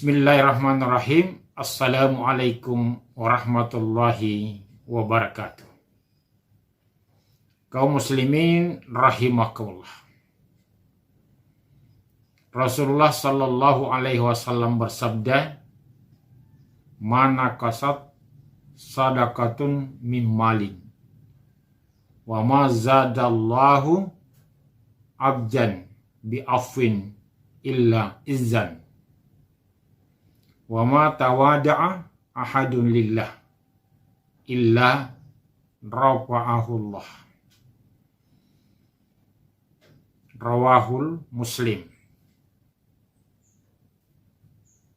Bismillahirrahmanirrahim. Assalamualaikum warahmatullahi wabarakatuh. Kaum muslimin rahimakumullah. Rasulullah sallallahu alaihi wasallam bersabda, "Mana kasat sadaqatun min malin wa ma zadallahu abjan bi afwin illa izzan wa ma tawada'a ahadun lillah illa rafa'ahullah." Rawahul Muslim.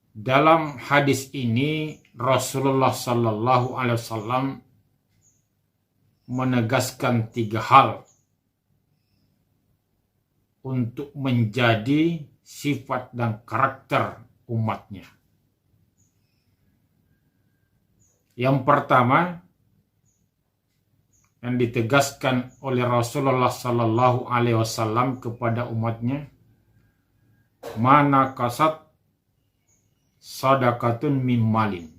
Dalam hadis ini Rasulullah sallallahu alaihi wasallam menegaskan 3 hal untuk menjadi sifat dan karakter umatnya. Yang pertama yang ditegaskan oleh Rasulullah sallallahu alaihi wasallam kepada umatnya, mana kasat sadaqatun min malin.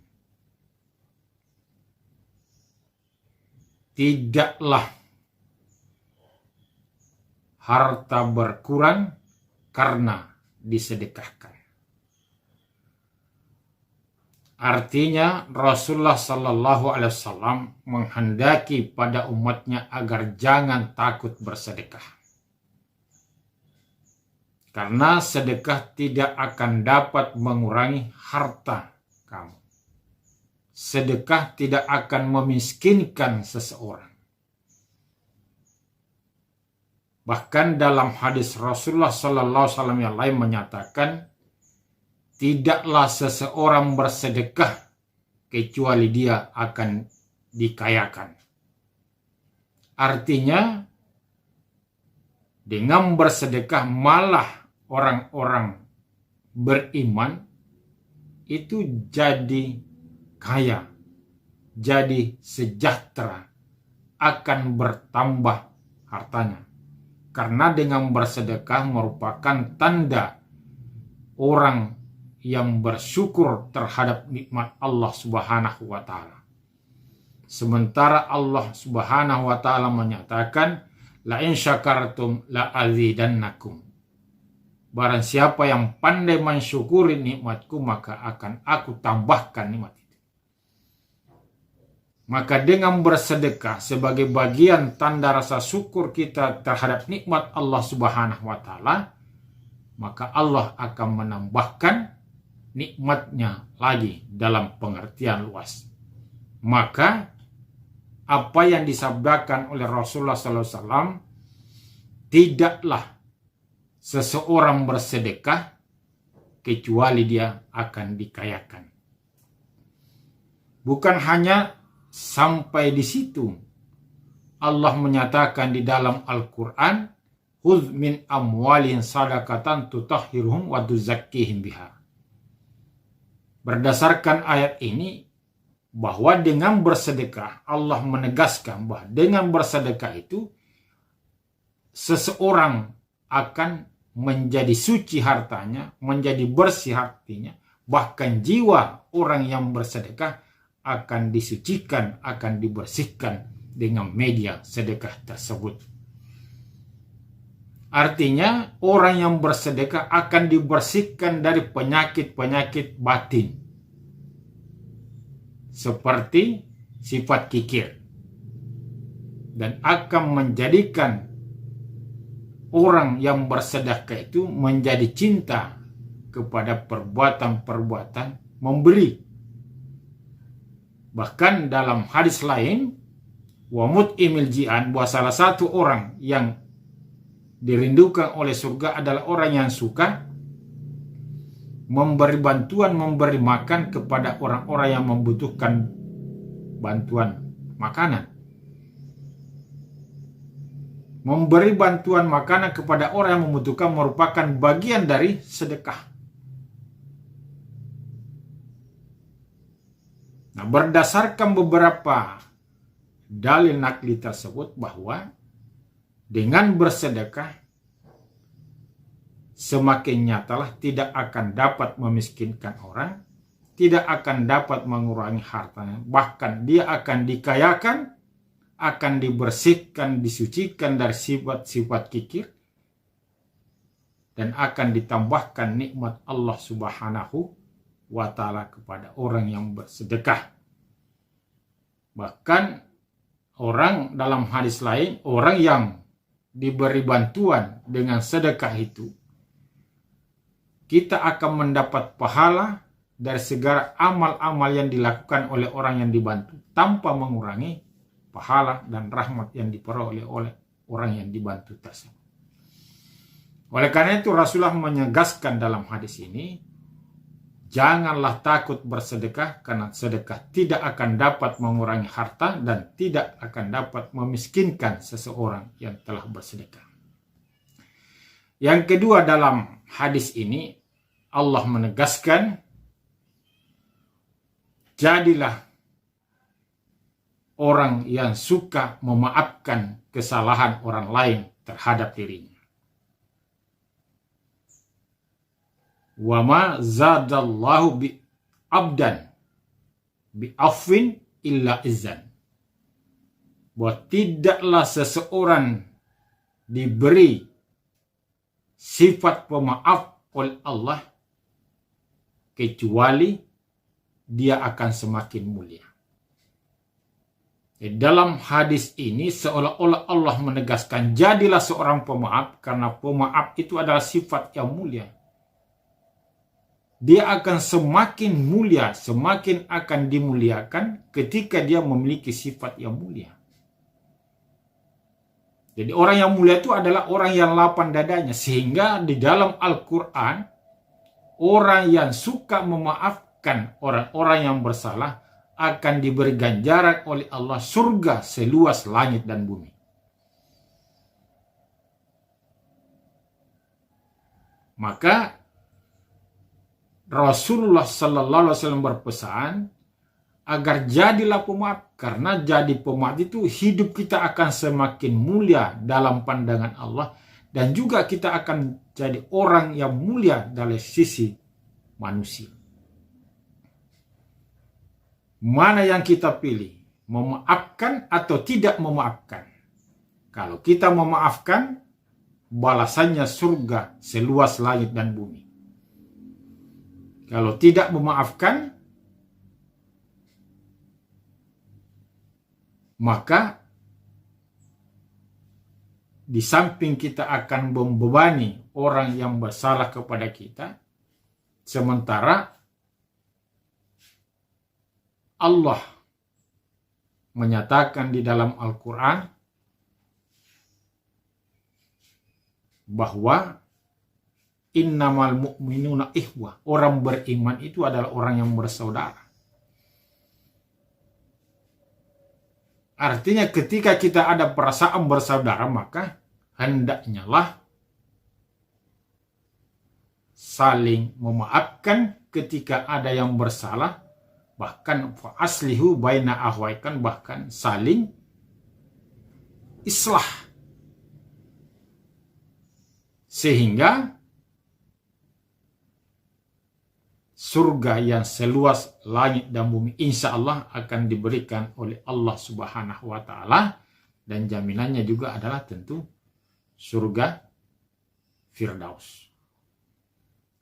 Tidaklah harta berkurang karena disedekahkan. Artinya Rasulullah sallallahu alaihi wasallam menghendaki pada umatnya agar jangan takut bersedekah. Karena sedekah tidak akan dapat mengurangi harta kamu. Sedekah tidak akan memiskinkan seseorang. Bahkan dalam hadis Rasulullah sallallahu alaihi wasallam yang lain menyatakan, tidaklah seseorang bersedekah kecuali dia akan dikayakan. Artinya, dengan bersedekah malah orang-orang beriman itu jadi kaya, jadi sejahtera, akan bertambah hartanya. Karena dengan bersedekah merupakan tanda orang yang bersyukur terhadap nikmat Allah Subhanahu wa taala. Sementara Allah Subhanahu wa taala menyatakan, la in syakartum la azidannakum. Barang siapa yang pandai mensyukuri nikmatku, maka akan aku tambahkan nikmat itu. Maka dengan bersedekah sebagai bagian tanda rasa syukur kita terhadap nikmat Allah Subhanahu wa taala, maka Allah akan menambahkan nikmatnya lagi dalam pengertian luas. Maka apa yang disabdakan oleh Rasulullah SAW, tidaklah seseorang bersedekah kecuali dia akan dikayakan. Bukan hanya sampai di situ. Allah menyatakan di dalam Al-Quran, "Khudz min amwalin sadaqatan tutahhiruhum wa tuzakkihim biha." Berdasarkan ayat ini, bahwa dengan bersedekah, Allah menegaskan bahwa dengan bersedekah itu seseorang akan menjadi suci hartanya, menjadi bersih hatinya, bahkan jiwa orang yang bersedekah akan disucikan, akan dibersihkan dengan media sedekah tersebut. Artinya orang yang bersedekah akan dibersihkan dari penyakit-penyakit batin. Seperti sifat kikir. Dan akan menjadikan orang yang bersedekah itu menjadi cinta kepada perbuatan-perbuatan memberi. Bahkan dalam hadis lain, wa mut'imil ji'an, bahwa salah satu orang yang dirindukan oleh surga adalah orang yang suka memberi bantuan, memberi makan kepada orang-orang yang membutuhkan bantuan makanan. Memberi bantuan makanan kepada orang yang membutuhkan merupakan bagian dari sedekah. Nah, berdasarkan beberapa dalil nakli tersebut bahwa dengan bersedekah semakin nyatalah tidak akan dapat memiskinkan orang, tidak akan dapat mengurangi hartanya, bahkan dia akan dikayakan, akan dibersihkan, disucikan dari sifat-sifat kikir, dan akan ditambahkan nikmat Allah Subhanahu wa ta'ala kepada orang yang bersedekah. Bahkan orang dalam hadis lain, orang yang diberi bantuan dengan sedekah itu, kita akan mendapat pahala dari segala amal-amal yang dilakukan oleh orang yang dibantu tanpa mengurangi pahala dan rahmat yang diperoleh oleh orang yang dibantu tersebut. Oleh karena itu Rasulullah menegaskan dalam hadis ini, janganlah takut bersedekah karena sedekah tidak akan dapat mengurangi harta dan tidak akan dapat memiskinkan seseorang yang telah bersedekah. Yang kedua, dalam hadis ini Allah menegaskan, jadilah orang yang suka memaafkan kesalahan orang lain terhadap dirinya. Wa ma zadallahu bi abdan bi afwin illa izzan. Bahwa tidaklah seseorang diberi sifat pemaaf oleh Allah kecuali dia akan semakin mulia. Dalam hadis ini seolah-olah Allah menegaskan, jadilah seorang pemaaf karena pemaaf itu adalah sifat yang mulia. Dia akan semakin mulia, semakin akan dimuliakan ketika dia memiliki sifat yang mulia. Jadi orang yang mulia itu adalah orang yang lapang dadanya. Sehingga di dalam Al-Quran, orang yang suka memaafkan orang-orang yang bersalah akan diberi ganjaran oleh Allah surga seluas langit dan bumi. Maka Rasulullah Sallallahu Alaihi Wasallam berpesan agar jadilah pemaaf, karena jadi pemaaf itu hidup kita akan semakin mulia dalam pandangan Allah, dan juga kita akan jadi orang yang mulia dari sisi manusia. Mana yang kita pilih? Memaafkan atau tidak memaafkan? Kalau kita memaafkan, balasannya surga seluas langit dan bumi. Kalau tidak memaafkan, maka di samping kita akan membebani orang yang bersalah kepada kita, sementara Allah menyatakan di dalam Al-Quran bahwa innamal mu'minuna ikhwah, orang beriman itu adalah orang yang bersaudara. Artinya ketika kita ada perasaan bersaudara, maka hendaknya lah saling memaafkan ketika ada yang bersalah, bahkan fa aslihu baina ahwaikan, bahkan saling islah, sehingga surga yang seluas langit dan bumi insya Allah akan diberikan oleh Allah Subhanahu wa ta'ala, dan jaminannya juga adalah tentu surga Firdaus.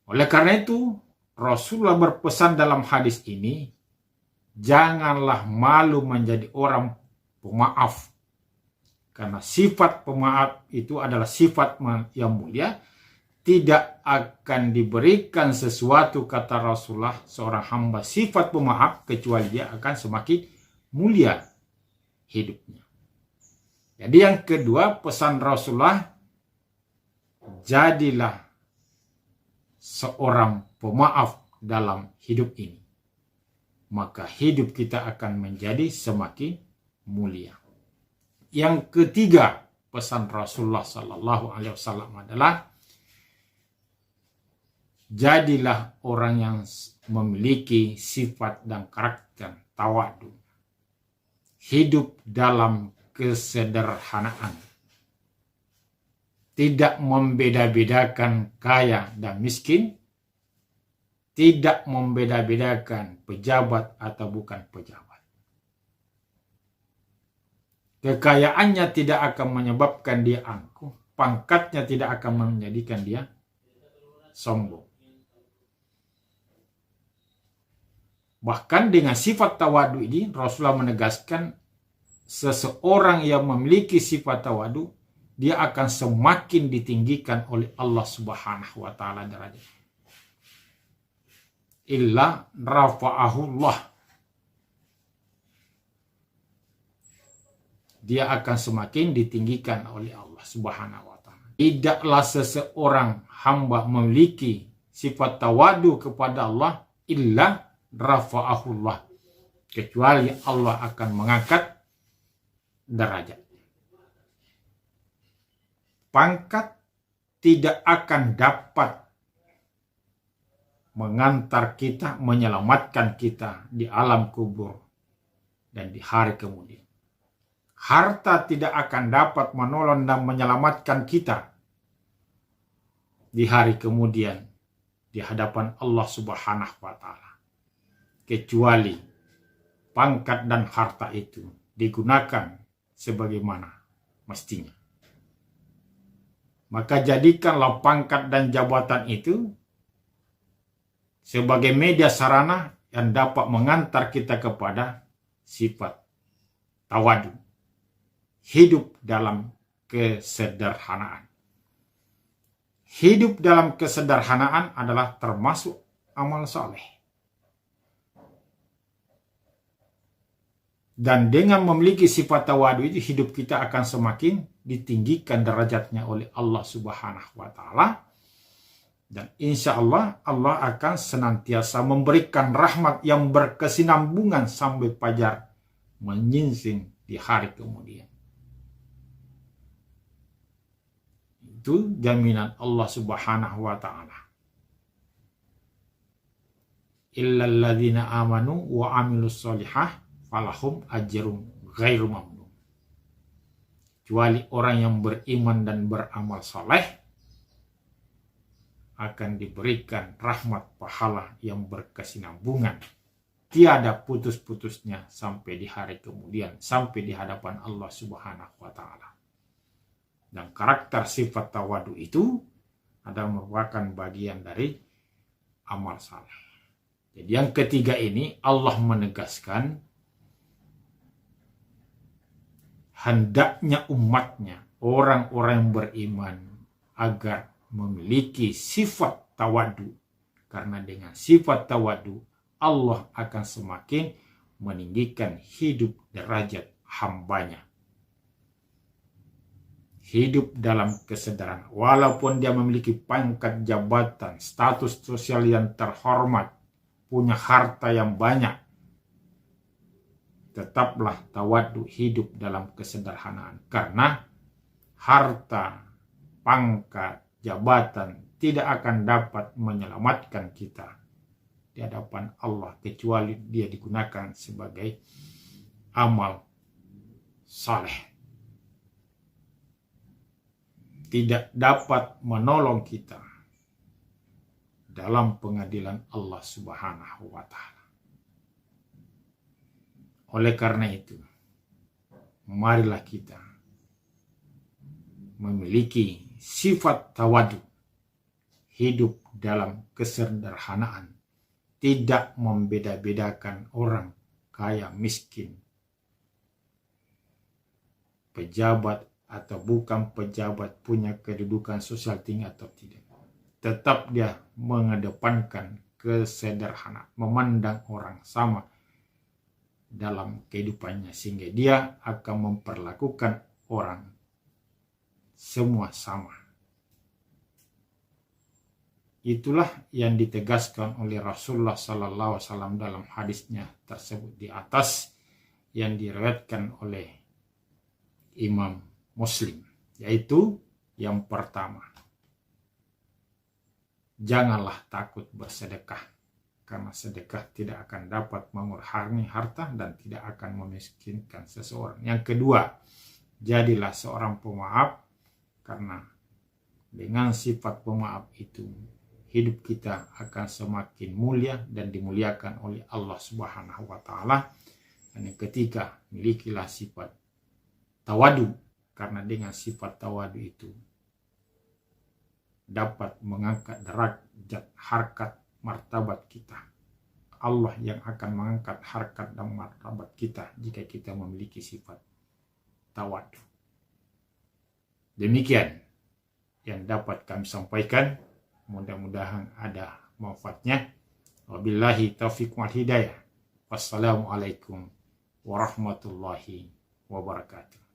Oleh karena itu Rasulullah berpesan dalam hadis ini, janganlah malu menjadi orang pemaaf, karena sifat pemaaf itu adalah sifat yang mulia. Tidak akan diberikan sesuatu, kata Rasulullah, seorang hamba sifat pemaaf kecuali dia akan semakin mulia hidupnya. Jadi yang kedua, pesan Rasulullah, jadilah seorang pemaaf dalam hidup ini, maka hidup kita akan menjadi semakin mulia. Yang ketiga, pesan Rasulullah Sallallahu Alaihi Wasallam adalah, jadilah orang yang memiliki sifat dan karakter tawadu. Hidup dalam kesederhanaan. tidak membeda-bedakan kaya dan miskin, tidak membeda-bedakan pejabat atau bukan pejabat. Kekayaannya tidak akan menyebabkan dia angkuh, pangkatnya tidak akan menjadikan dia sombong. Bahkan dengan sifat tawadu ini, Rasulullah menegaskan seseorang yang memiliki sifat tawadu, dia akan semakin ditinggikan oleh Allah Subhanahu wa taala derajat. Illa rafa'ahullah. Dia akan semakin ditinggikan oleh Allah Subhanahu wa taala. Tidaklah seseorang hamba memiliki sifat tawadu kepada Allah illa rafa'ahullah, kecuali Allah akan mengangkat derajat. Pangkat tidak akan dapat mengantar kita, menyelamatkan kita di alam kubur dan di hari kemudian. Harta tidak akan dapat menolong dan menyelamatkan kita di hari kemudian di hadapan Allah Subhanahu wa taala, kecuali pangkat dan harta itu digunakan sebagaimana mestinya. Maka jadikanlah pangkat dan jabatan itu sebagai media sarana yang dapat mengantar kita kepada sifat tawadu. Hidup dalam kesederhanaan. Hidup dalam kesederhanaan adalah termasuk amal soleh. Dan dengan memiliki sifat tawadu itu, hidup kita akan semakin ditinggikan derajatnya oleh Allah Subhanahu wa taala. Dan insya Allah, Allah akan senantiasa memberikan rahmat yang berkesinambungan sampai fajar menyingsing di hari kemudian. Itu jaminan Allah Subhanahu wa taala. Illal ladzina amanu wa amilus solihah falahum ajrum ghairu mamnun. Kecuali orang yang beriman dan beramal soleh akan diberikan rahmat pahala yang berkesinambungan, tiada putus-putusnya sampai di hari kemudian, sampai di hadapan Allah Subhanahu wa taala. Dan karakter sifat tawadu itu adalah merupakan bagian dari amal saleh. Jadi yang ketiga ini Allah menegaskan hendaknya umatnya, orang-orang yang beriman, agar memiliki sifat tawadu. Karena dengan sifat tawadu, Allah akan semakin meninggikan hidup derajat hambanya. Hidup dalam kesadaran. Walaupun dia memiliki pangkat jabatan, status sosial yang terhormat, punya harta yang banyak, tetaplah tawadu hidup dalam kesederhanaan. Karena harta, pangkat, jabatan tidak akan dapat menyelamatkan kita di hadapan Allah, kecuali dia digunakan sebagai amal saleh. Tidak dapat menolong kita dalam pengadilan Allah Subhanahu wa taala. Oleh karena itu, marilah kita memiliki sifat tawadu, hidup dalam kesederhanaan, tidak membeda-bedakan orang kaya miskin, pejabat atau bukan pejabat, punya kedudukan sosial tinggi atau tidak. Tetap dia mengedepankan kesederhanaan, memandang orang sama dalam kehidupannya, sehingga dia akan memperlakukan orang semua sama. Itulah yang ditegaskan oleh Rasulullah SAW dalam hadisnya tersebut di atas, yang diriwayatkan oleh Imam Muslim, yaitu yang pertama, janganlah takut bersedekah, karena sedekah tidak akan dapat mengurangi harta dan tidak akan memiskinkan seseorang. Yang kedua, jadilah seorang pemaaf, karena Dengan sifat pemaaf itu, hidup kita akan semakin mulia dan dimuliakan oleh Allah Subhanahu wa Ta'ala. Dan yang ketiga, milikilah sifat tawadu, karena dengan sifat tawadu itu dapat mengangkat derajat, harkat, martabat kita. Allah yang akan mengangkat harkat dan martabat kita jika kita memiliki sifat tawadu. Demikian yang dapat kami sampaikan. Mudah-mudahan ada manfaatnya. Wabillahi taufiq wal hidayah. Wassalamualaikum warahmatullahi wabarakatuh.